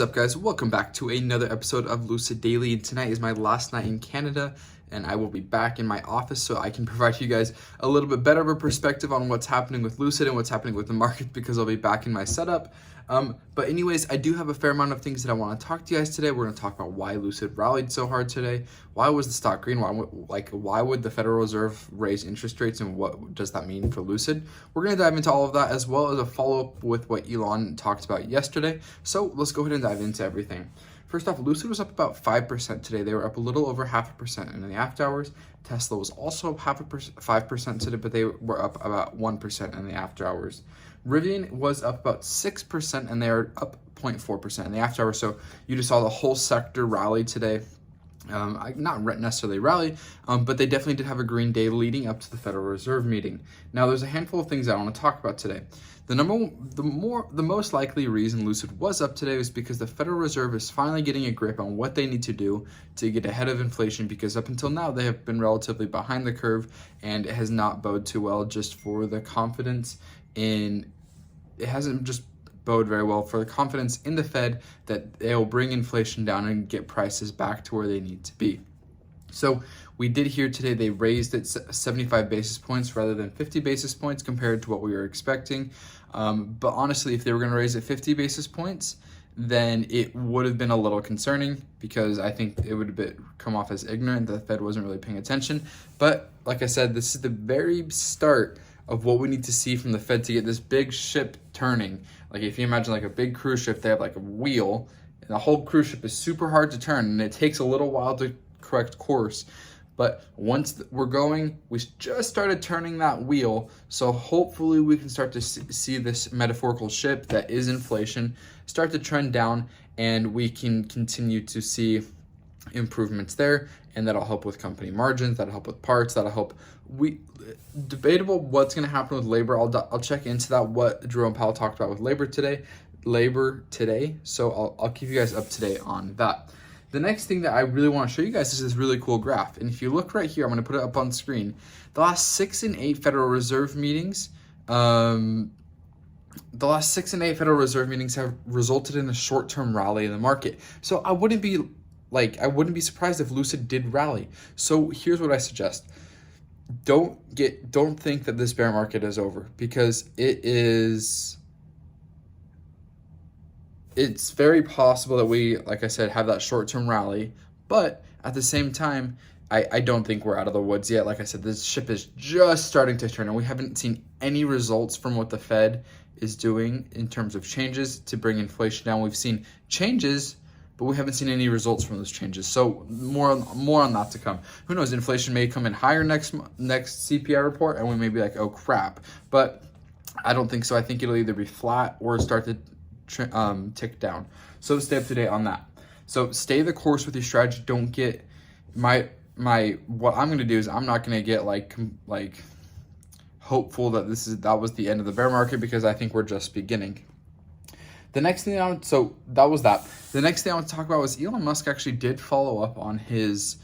What's up, guys? Welcome back to another episode of Lucid Daily. And tonight is my last night in Canada, and I will be back in my office so I can provide you guys a little bit better of a perspective on what's happening with Lucid and what's happening with the market, because I'll be back in my setup. But anyways, I do have a fair amount of things that I want to talk to you guys today. We're going to talk about why Lucid rallied so hard today. Why was the stock green? Why would the Federal Reserve raise interest rates, and what does that mean for Lucid? We're going to dive into all of that, as well as a follow-up with what Elon talked about yesterday. So let's go ahead and dive into everything. First off, Lucid was up about 5% today. They were up a little over 0.5% in the after hours. Tesla was also 5% today, but they were up about 1% in the after hours. Rivian was up about 6%, and they are up 0.4% in the after hours. So you just saw the whole sector rally today. Not necessarily rally, but they definitely did have a green day leading up to the Federal Reserve meeting. Now, there's a handful of things I want to talk about today. The most likely reason Lucid was up today was because the Federal Reserve is finally getting a grip on what they need to do to get ahead of inflation, because up until now they have been relatively behind the curve, and it has not boded too well just for the confidence in, it hasn't just bode very well for the confidence in the Fed that they will bring inflation down and get prices back to where they need to be. So we did hear today they raised it 75 basis points rather than 50 basis points compared to what we were expecting. But honestly, if they were going to raise it 50 basis points, then it would have been a little concerning, because I think it would have come off as ignorant that the Fed wasn't really paying attention. But like I said, this is the very start of what we need to see from the Fed to get this big ship turning. Like, if you imagine like a big cruise ship, they have like a wheel, and the whole cruise ship is super hard to turn, and it takes a little while to correct course. But once we're going, we just started turning that wheel. So hopefully we can start to see this metaphorical ship that is inflation start to trend down, and we can continue to see improvements there, and that'll help with company margins, that'll help with parts, that'll help. Debatable what's going to happen with labor. I'll check into that, what Jerome Powell talked about with labor today. So I'll keep you guys up to date on that. The next thing that I really want to show you guys is this really cool graph. And if you look right here, I'm going to put it up on screen. The last 6 and 8 Federal Reserve meetings, have resulted in a short-term rally in the market. So I wouldn't be surprised if Lucid did rally. So here's what I suggest. Don't think that this bear market is over, because it's very possible that we, like I said, have that short-term rally, but at the same time, I don't think we're out of the woods yet. Like I said, this ship is just starting to turn, and we haven't seen any results from what the Fed is doing in terms of changes to bring inflation down. We've seen changes, but we haven't seen any results from those changes. So more on that to come. Who knows? Inflation may come in higher next CPI report, and we may be like, oh crap. But I don't think so. I think it'll either be flat or start to tick down. So stay up to date on that. So stay the course with your strategy. Don't get what I'm going to do is I'm not going to get like hopeful that that was the end of the bear market, because I think we're just beginning. The next thing that was that. The next thing I want to talk about was Elon Musk actually did follow up on his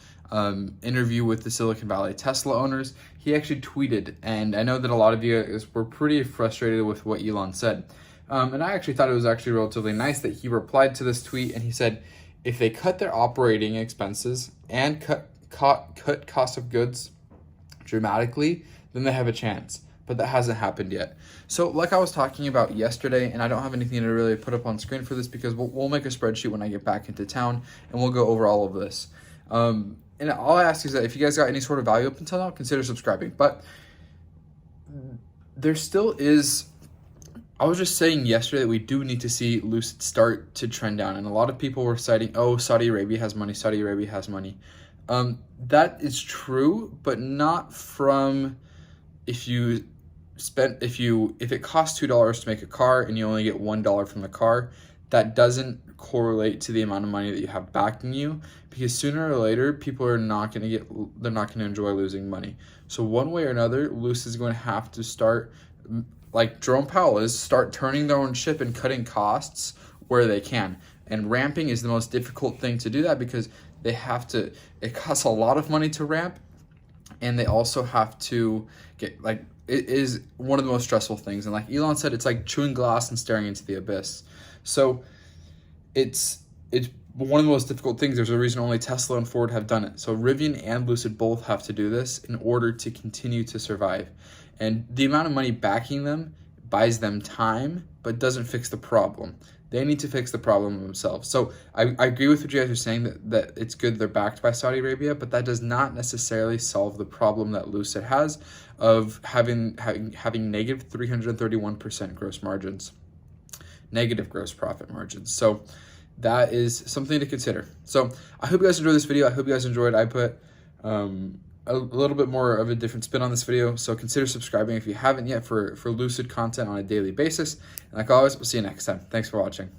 interview with the Silicon Valley Tesla owners. He actually tweeted, and I know that a lot of you were pretty frustrated with what Elon said. And I actually thought it was actually relatively nice that he replied to this tweet, and he said, if they cut their operating expenses and cut cost of goods dramatically, then they have a chance. But that hasn't happened yet. So like I was talking about yesterday, and I don't have anything to really put up on screen for this, because we'll make a spreadsheet when I get back into town, and we'll go over all of this. And all I ask is that if you guys got any sort of value up until now, consider subscribing. But there still is, I was just saying yesterday that we do need to see Lucid start to trend down. And a lot of people were citing, oh, Saudi Arabia has money, Saudi Arabia has money. That is true, but not from if it costs $2 to make a car and you only get $1 from the car, that doesn't correlate to the amount of money that you have backing you, because sooner or later people are not going to enjoy losing money. So one way or another, Lucid is going to have to start, like Jerome Powell is, start turning their own ship and cutting costs where they can. And ramping is the most difficult thing to do that, because it costs a lot of money to ramp, and they also have to get, it is one of the most stressful things. And like Elon said, it's like chewing glass and staring into the abyss. So it's one of the most difficult things. There's a reason only Tesla and Ford have done it. So Rivian and Lucid both have to do this in order to continue to survive. And the amount of money backing them buys them time, but doesn't fix the problem. They need to fix the problem themselves. So I agree with what you guys are saying, that it's good they're backed by Saudi Arabia, but that does not necessarily solve the problem that Lucid has of having negative 331% gross margins, negative gross profit margins. So that is something to consider. So I hope you guys enjoyed this video. I hope you guys enjoyed. I put a little bit more of a different spin on this video. So consider subscribing if you haven't yet for Lucid content on a daily basis. And like always, we'll see you next time. Thanks for watching.